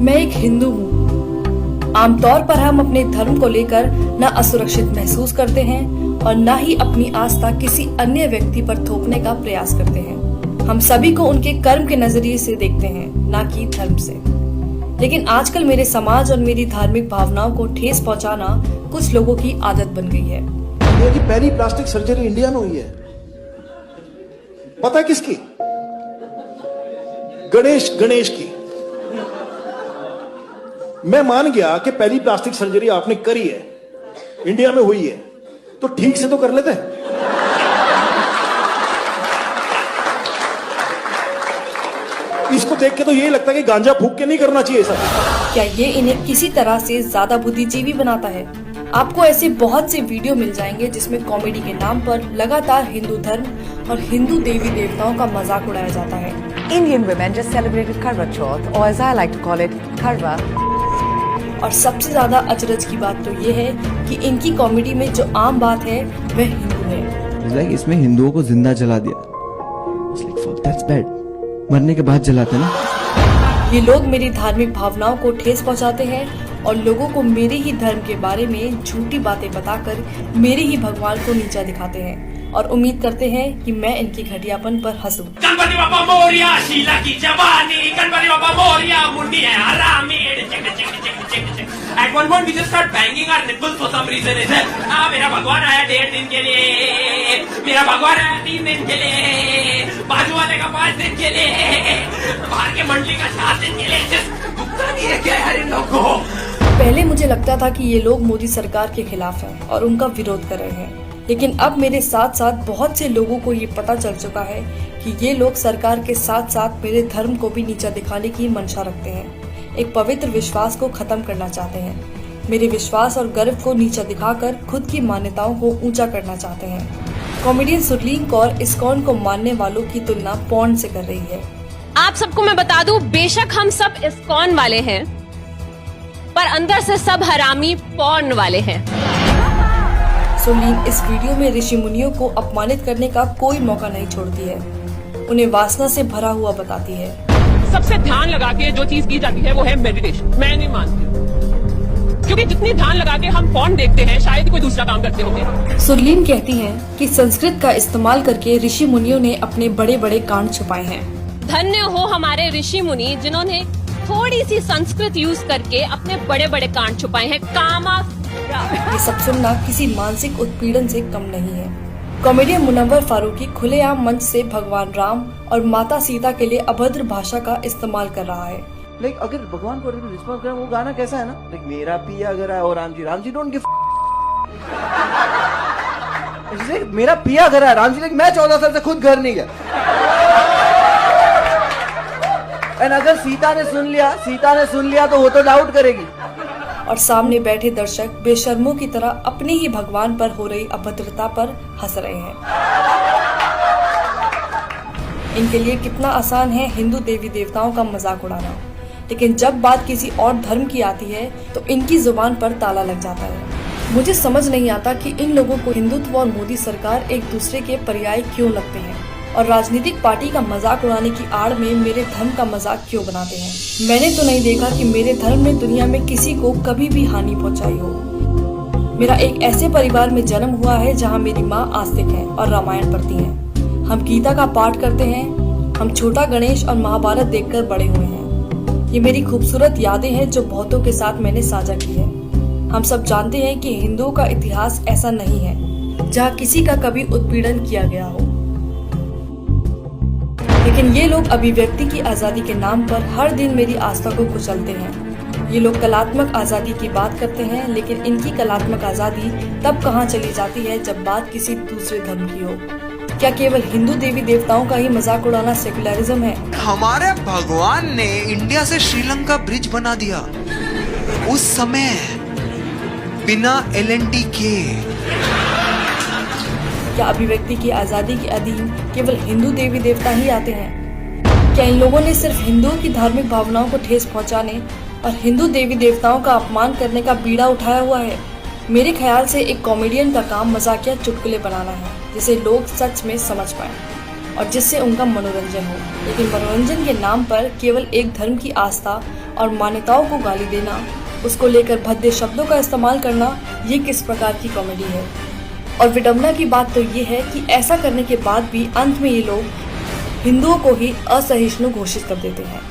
मैं एक हिंदू हूँ। आमतौर पर हम अपने धर्म को लेकर न असुरक्षित महसूस करते हैं और न ही अपनी आस्था किसी अन्य व्यक्ति पर थोपने का प्रयास करते हैं। हम सभी को उनके कर्म के नजरिए से देखते हैं, न कि धर्म से। लेकिन आजकल मेरे समाज और मेरी धार्मिक भावनाओं को ठेस पहुंचाना कुछ लोगों की आदत बन गई है। इंडिया की पहली प्लास्टिक सर्जरी इंडिया में हुई है, पता है किसकी? गणेश की। मैं मान गया कि पहली प्लास्टिक सर्जरी आपने करी है, इंडिया में हुई है, तो ठीक से तो कर लेते। इसको देख के तो यही लगता है कि गांजा फूक के नहीं करना चाहिए सर। क्या ये इन्हें किसी तरह से ज्यादा बुद्धिजीवी बनाता है? आपको ऐसे बहुत से वीडियो मिल जाएंगे जिसमें कॉमेडी के नाम पर लगातार हिंदू धर्म और हिंदू देवी देवताओं का मजाक उड़ाया जाता है। Indian women just celebrated Karwa Chauth, or as I like to call it, Karwa. और सबसे ज्यादा अचरज की बात तो ये है कि इनकी कॉमेडी में जो आम बात है वह हिंदू है। इसमें हिंदुओं को जिंदा जला दिया। Fuck, that's bad. मरने के बाद जलाते ना। ये लोग मेरी धार्मिक भावनाओं को ठेस पहुंचाते हैं और लोगों को मेरे ही धर्म के बारे में झूठी बातें बताकर मेरे ही भगवान को नीचा दिखाते हैं और उम्मीद करते हैं कि मैं इनकी घटियापन पर हंसूं। गणपति बाप्पा मोरिया, शीला की जवानी, गणपति बाप्पा मोरिया, मुंडी है हरामी, check. At one point we just start banging our nipples for some reason. मेरा भगवान आया 1.5 दिन के लिए, मेरा भगवान आया 3 दिन के लिए, बाजू वाले का 5 दिन के लिए, बाहर के मंडली का 7 दिन के लिए। दुखता नहीं है क्या यार इन लोगों को? पहले मुझे लगता था कि ये लोग मोदी सरकार के खिलाफ हैं और उनका विरोध कर रहे हैं, लेकिन अब मेरे साथ साथ बहुत से लोगों को ये पता चल चुका है कि ये लोग सरकार के साथ साथ मेरे धर्म को भी नीचा दिखाने की मंशा रखते हैं। एक पवित्र विश्वास को खत्म करना चाहते हैं। मेरे विश्वास और गर्व को नीचा दिखाकर खुद की मान्यताओं को ऊंचा करना चाहते हैं। कॉमेडियन सुरलीन कौर इस्कॉन को मानने वालों की तुलना पॉर्न से कर रही है। आप सबको मैं बता दूं, बेशक हम सब इस्कॉन वाले हैं, पर अंदर से सब हरामी पॉर्न वाले हैं। सुरलीन इस वीडियो में ऋषि मुनियों को अपमानित करने का कोई मौका नहीं छोड़ती है, उन्हें वासना से भरा हुआ बताती है। सबसे ध्यान लगा के जो चीज की जाती है वो है मेडिटेशन। मैं नहीं मानती, क्योंकि जितनी ध्यान लगा के हम फोन देखते हैं शायद कोई दूसरा काम करते होंगे। सुरलीन कहती हैं कि संस्कृत का इस्तेमाल करके ऋषि मुनियों ने अपने बड़े बड़े कांड छुपाए हैं। धन्य हो हमारे ऋषि मुनि जिन्होंने थोड़ी सी संस्कृत यूज करके अपने बड़े बड़े कांड छुपाए हैं। कामा ये सब सुनना किसी मानसिक उत्पीड़न से कम नहीं है। कॉमेडियन मुनव्वर फारूकी खुलेआम मंच से भगवान राम और माता सीता के लिए अभद्र भाषा का इस्तेमाल कर रहा है। लाइक अगर भगवान को रिस्पॉन्स करें, वो गाना कैसा है ना, लाइक मेरा पिया अगर है और राम जी डोंट गिव। मेरा पिया घर है, राम जी लाइक मैं 14 साल से खुद घर नहीं गया। एंड अगर सीता ने सुन लिया तो वो तो डाउट करेगी। और सामने बैठे दर्शक बेशर्मों की तरह अपने ही भगवान पर हो रही अभद्रता पर हंस रहे हैं। इनके लिए कितना आसान है हिंदू देवी देवताओं का मजाक उड़ाना, लेकिन जब बात किसी और धर्म की आती है तो इनकी जुबान पर ताला लग जाता है। मुझे समझ नहीं आता कि इन लोगों को हिंदुत्व और मोदी सरकार एक दूसरे के पर्याय क्यों लगते हैं और राजनीतिक पार्टी का मजाक उड़ाने की आड़ में मेरे धर्म का मजाक क्यों बनाते हैं। मैंने तो नहीं देखा कि मेरे धर्म ने दुनिया में किसी को कभी भी हानि पहुंचाई हो। मेरा एक ऐसे परिवार में जन्म हुआ है जहां मेरी माँ आस्तिक है और रामायण पढ़ती हैं। हम गीता का पाठ करते हैं। हम छोटा गणेश और महाभारत देखकर बड़े हुए हैं। ये मेरी खूबसूरत यादें हैं जो बहुतों के साथ मैंने साझा की है। हम सब जानते हैं कि हिंदुओं का इतिहास ऐसा नहीं है जहाँ किसी का कभी उत्पीड़न किया गया हो, लेकिन ये लोग अभिव्यक्ति की आजादी के नाम पर हर दिन मेरी आस्था को कुचलते हैं। ये लोग कलात्मक आजादी की बात करते हैं, लेकिन इनकी कलात्मक आजादी तब कहाँ चली जाती है जब बात किसी दूसरे धर्म की हो। क्या केवल हिंदू देवी देवताओं का ही मजाक उड़ाना सेकुलरिज्म है? हमारे भगवान ने इंडिया से श्रीलंका ब्रिज बना दिया उस समय बिना LNT के। क्या अभिव्यक्ति की आजादी के अधीन केवल हिंदू देवी देवता ही आते हैं? क्या इन लोगों ने सिर्फ हिंदुओं की धार्मिक भावनाओं को ठेस पहुंचाने और हिंदू देवी देवताओं का अपमान करने का बीड़ा उठाया हुआ है? मेरे ख्याल से एक कॉमेडियन का काम मजाकिया चुटकुले बनाना है जिसे लोग सच में समझ पाएं और जिससे उनका मनोरंजन हो, लेकिन मनोरंजन के नाम पर केवल एक धर्म की आस्था और मान्यताओं को गाली देना, उसको लेकर भद्दे शब्दों का इस्तेमाल करना, ये किस प्रकार की कॉमेडी है। और विडंबना की बात तो ये है कि ऐसा करने के बाद भी अंत में ये लोग हिंदुओं को ही असहिष्णु घोषित कर देते हैं।